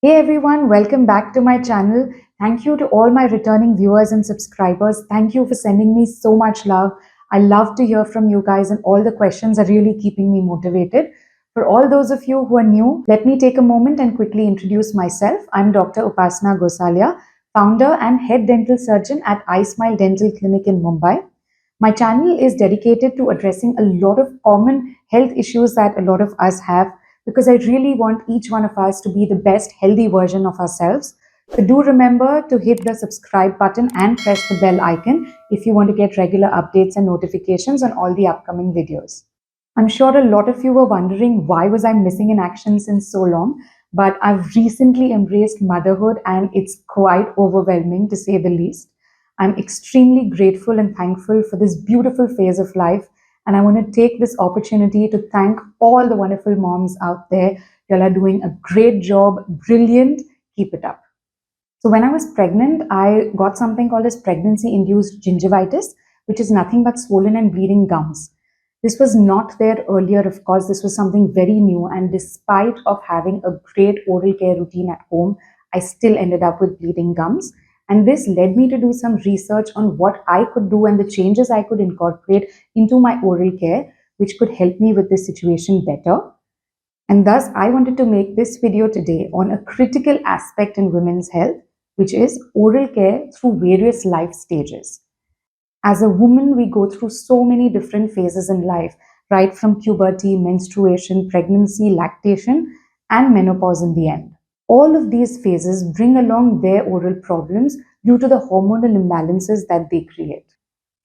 Hey everyone, welcome back to my channel. Thank you to all my returning viewers and subscribers. Thank you for sending me so much love. I love to hear from you guys, and all the questions are really keeping me motivated. For all those of you who are new, let me take a moment and quickly introduce myself. I'm Dr. Upasana Gosalia, founder and head dental surgeon at iSmile Dental Clinic in Mumbai. My channel is dedicated to addressing a lot of common health issues that a lot of us have, because I really want each one of us to be the best healthy version of ourselves. So do remember to hit the subscribe button and press the bell icon if you want to get regular updates and notifications on all the upcoming videos. I'm sure a lot of you were wondering why was I missing in action since so long, but I've recently embraced motherhood and it's quite overwhelming to say the least. I'm extremely grateful and thankful for this beautiful phase of life, and I want to take this opportunity to thank all the wonderful moms out there. Y'all are doing a great job, brilliant, keep it up. So when I was pregnant, I got something called as pregnancy-induced gingivitis, which is nothing but swollen and bleeding gums. This was not there earlier, of course. This was something very new, and despite of having a great oral care routine at home, I still ended up with bleeding gums. And this led me to do some research on what I could do and the changes I could incorporate into my oral care, which could help me with this situation better. And thus, I wanted to make this video today on a critical aspect in women's health, which is oral care through various life stages. As a woman, we go through so many different phases in life, right from puberty, menstruation, pregnancy, lactation, and menopause in the end. All of these phases bring along their oral problems due to the hormonal imbalances that they create.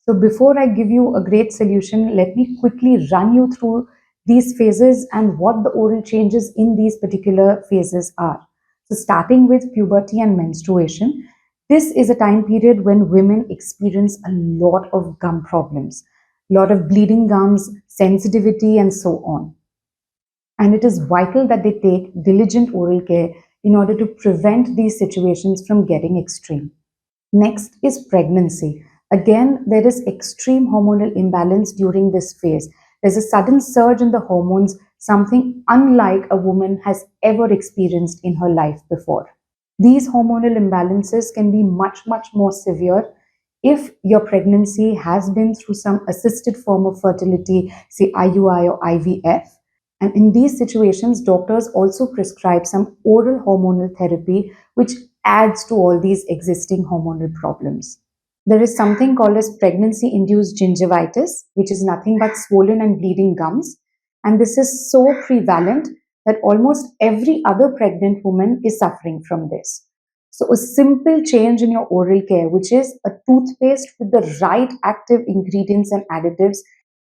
So before I give you a great solution, let me quickly run you through these phases and what the oral changes in these particular phases are. So starting with puberty and menstruation, this is a time period when women experience a lot of gum problems, a lot of bleeding gums, sensitivity, and so on. And it is vital that they take diligent oral care in order to prevent these situations from getting extreme. Next is pregnancy. Again, there is extreme hormonal imbalance during this phase. There's a sudden surge in the hormones, something unlike a woman has ever experienced in her life before. These hormonal imbalances can be much, much more severe if your pregnancy has been through some assisted form of fertility, say IUI or IVF. And in these situations, doctors also prescribe some oral hormonal therapy, which adds to all these existing hormonal problems. There is something called as pregnancy-induced gingivitis, which is nothing but swollen and bleeding gums. And this is so prevalent that almost every other pregnant woman is suffering from this. So a simple change in your oral care, which is a toothpaste with the right active ingredients and additives,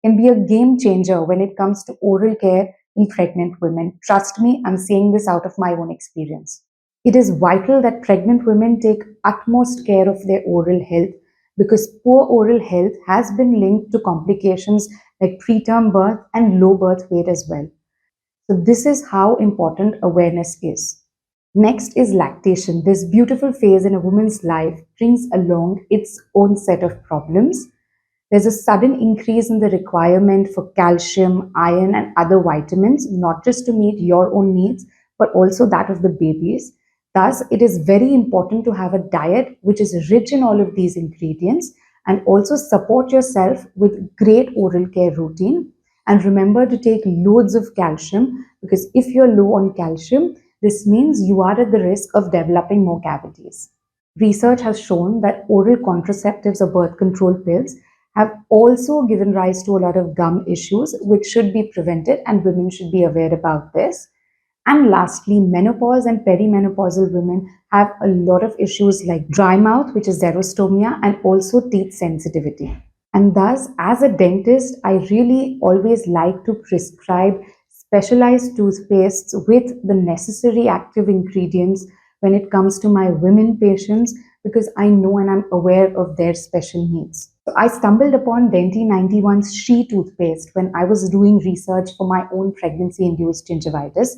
can be a game changer when it comes to oral care in pregnant women. Trust me, I'm saying this out of my own experience. It is vital that pregnant women take utmost care of their oral health, because poor oral health has been linked to complications like preterm birth and low birth weight as well. So this is how important awareness is. Next is lactation. This beautiful phase in a woman's life brings along its own set of problems. There's a sudden increase in the requirement for calcium, iron, and other vitamins, not just to meet your own needs, but also that of the babies. Thus, it is very important to have a diet which is rich in all of these ingredients, and also support yourself with great oral care routine. And remember to take loads of calcium, because if you're low on calcium, this means you are at the risk of developing more cavities. Research has shown that oral contraceptives or birth control pills have also given rise to a lot of gum issues, which should be prevented, and women should be aware about this. And lastly, menopause and perimenopausal women have a lot of issues like dry mouth, which is xerostomia, and also teeth sensitivity. And thus, as a dentist, I really always like to prescribe specialized toothpastes with the necessary active ingredients when it comes to my women patients, because I know and I'm aware of their special needs. So I stumbled upon Denti 91's She toothpaste when I was doing research for my own pregnancy-induced gingivitis,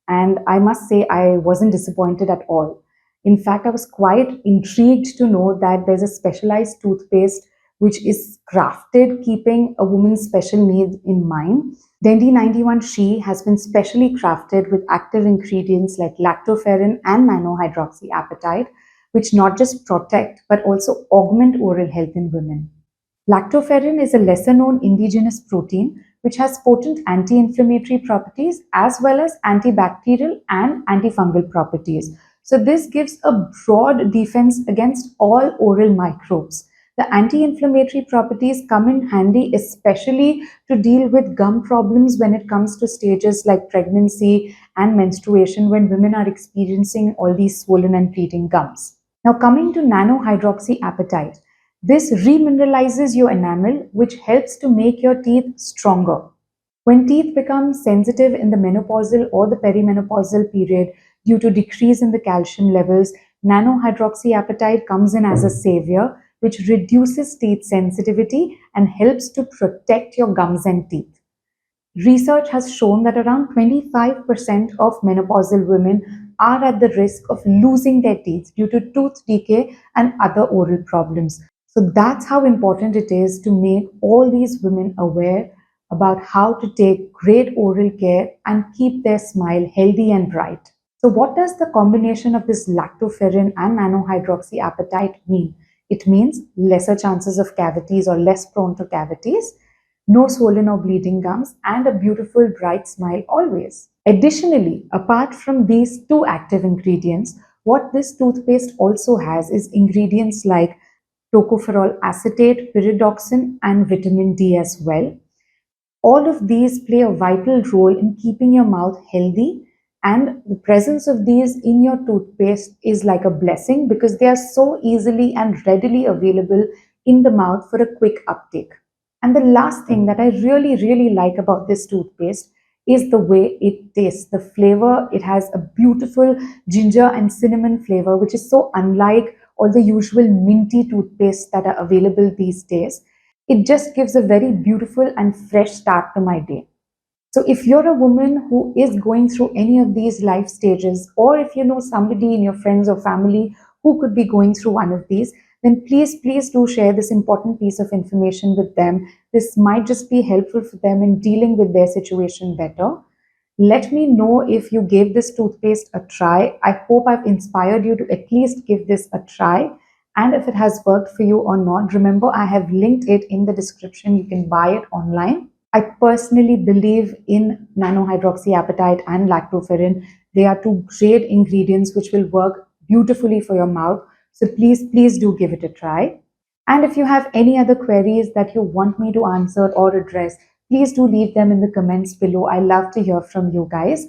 and I must say I wasn't disappointed at all. In fact, I was quite intrigued to know that there's a specialized toothpaste which is crafted keeping a woman's special needs in mind. Denti 91 She has been specially crafted with active ingredients like lactoferrin and nanohydroxyapatite, which not just protect but also augment oral health in women. Lactoferrin is a lesser known indigenous protein which has potent anti inflammatory properties as well as antibacterial and antifungal properties. So, this gives a broad defense against all oral microbes. The anti inflammatory properties come in handy, especially to deal with gum problems when it comes to stages like pregnancy and menstruation when women are experiencing all these swollen and bleeding gums. Now, coming to nanohydroxyapatite, this remineralizes your enamel, which helps to make your teeth stronger. When teeth become sensitive in the menopausal or the perimenopausal period due to decrease in the calcium levels, nanohydroxyapatite comes in as a savior, which reduces teeth sensitivity and helps to protect your gums and teeth. Research has shown that around 25% of menopausal women are at the risk of losing their teeth due to tooth decay and other oral problems. So that's how important it is to make all these women aware about how to take great oral care and keep their smile healthy and bright. So, what does the combination of this lactoferrin and nanohydroxyapatite mean? It means lesser chances of cavities or less prone to cavities, no swollen or bleeding gums, and a beautiful, bright smile always. Additionally, apart from these two active ingredients, what this toothpaste also has is ingredients like tocopherol acetate, pyridoxine, and vitamin D as well. All of these play a vital role in keeping your mouth healthy, and the presence of these in your toothpaste is like a blessing because they are so easily and readily available in the mouth for a quick uptake. And the last thing that I really, really like about this toothpaste is the way it tastes. The flavor, it has a beautiful ginger and cinnamon flavor, which is so unlike all the usual minty toothpaste that are available these days. It just gives a very beautiful and fresh start to my day. So, if you're a woman who is going through any of these life stages, or if you know somebody in your friends or family who could be going through one of these, then please do share this important piece of information with them. This might just be helpful for them in dealing with their situation better. Let me know if you gave this toothpaste a try. I hope I've inspired you to at least give this a try. And if it has worked for you or not, remember I have linked it in the description. You can buy it online. I personally believe in nanohydroxyapatite and lactoferrin. They are two great ingredients which will work beautifully for your mouth. So please do give it a try. And if you have any other queries that you want me to answer or address, please do leave them in the comments below. I love to hear from you guys.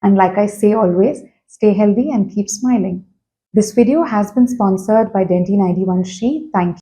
And like I say always, stay healthy and keep smiling. This video has been sponsored by Denti 91 She. Thank you.